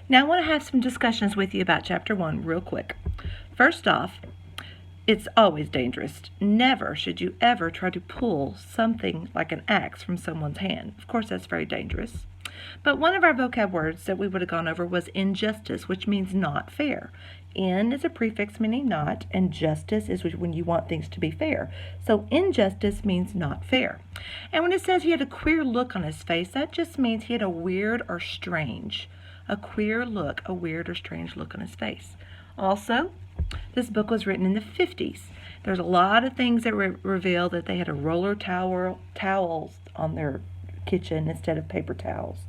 Now I want to have some discussions with you about Chapter 1 real quick. First off, it's always dangerous. Never should you ever try to pull something like an axe from someone's hand. Of course, that's very dangerous. But one of our vocab words that we would have gone over was injustice, which means not fair. In is a prefix meaning not, and justice is when you want things to be fair. So injustice means not fair. And when it says he had a queer look on his face, that just means he had a weird or strange. A queer look, a weird or strange look on his face. Also, this book was written in the 50s. There's a lot of things that reveal that they had a roller towels on their kitchen instead of paper towels.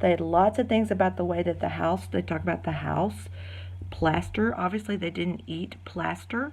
They had lots of things about the way that they talk about the house. Plaster, obviously they didn't eat plaster,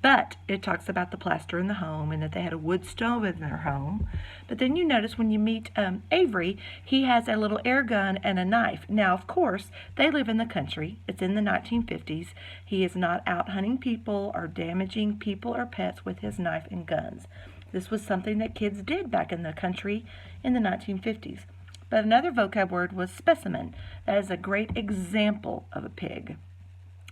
but it talks about the plaster in the home and that they had a wood stove in their home. But then you notice when you meet Avery, he has a little air gun and a knife. Now, of course, they live in the country. It's in the 1950s. He is not out hunting people or damaging people or pets with his knife and guns. This was something that kids did back in the country in the 1950s. But another vocab word was specimen. That is a great example of a pig.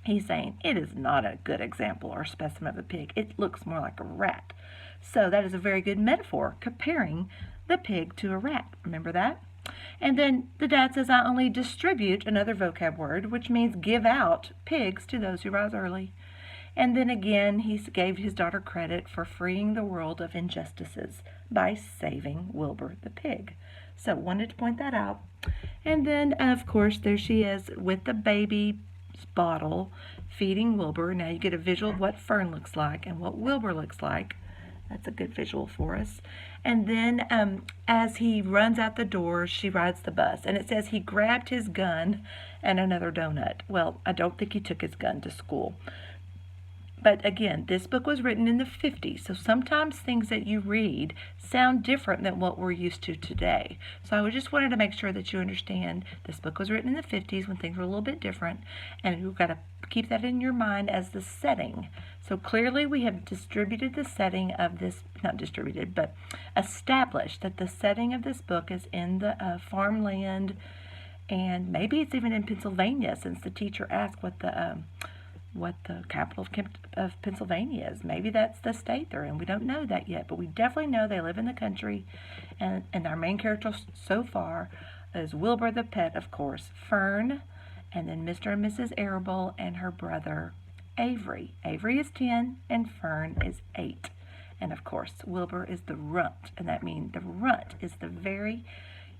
He's saying it is not a good example or specimen of a pig. It looks more like a rat. So that is a very good metaphor, comparing the pig to a rat. Remember that? And then the dad says, I only distribute, another vocab word, which means give out pigs to those who rise early. And then again, he gave his daughter credit for freeing the world of injustices by saving Wilbur the pig. So wanted to point that out. And then, of course, there she is with the baby bottle feeding Wilbur. Now you get a visual of what Fern looks like and what Wilbur looks like. That's a good visual for us. And then as he runs out the door, she rides the bus. And it says he grabbed his gun and another donut. Well, I don't think he took his gun to school. But again, this book was written in the 50s, so sometimes things that you read sound different than what we're used to today. So I just wanted to make sure that you understand this book was written in the 50s when things were a little bit different, and you've got to keep that in your mind as the setting. So clearly we have distributed the setting of this, not distributed, but established that the setting of this book is in the farmland, and maybe it's even in Pennsylvania, since the teacher asked what the capital of Pennsylvania is. Maybe that's the state they're in. We don't know that yet, but we definitely know they live in the country. And our main character so far is Wilbur the pet, of course, Fern, and then Mr. and Mrs. Arable and her brother Avery. Avery is 10 and Fern is 8. And of course, Wilbur is the runt, and that means the runt is the very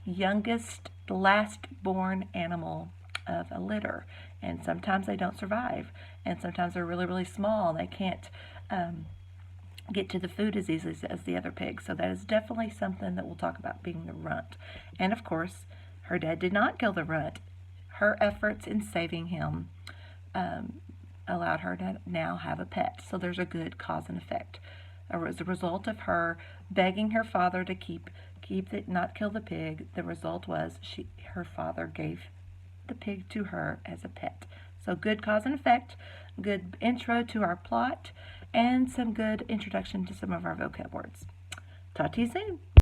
youngest, last born animal of a litter, and sometimes they don't survive, and sometimes they're really, really small. They can't get to the food as easily as the other pigs. So that is definitely something that we'll talk about, being the runt. And of course, her dad did not kill the runt. Her efforts in saving him allowed her to now have a pet. So there's a good cause and effect. As a result of her begging her father to not kill the pig, the result was her father gave the pig to her as a pet. So good cause and effect, good intro to our plot, and some good introduction to some of our vocab words. Talk to you soon.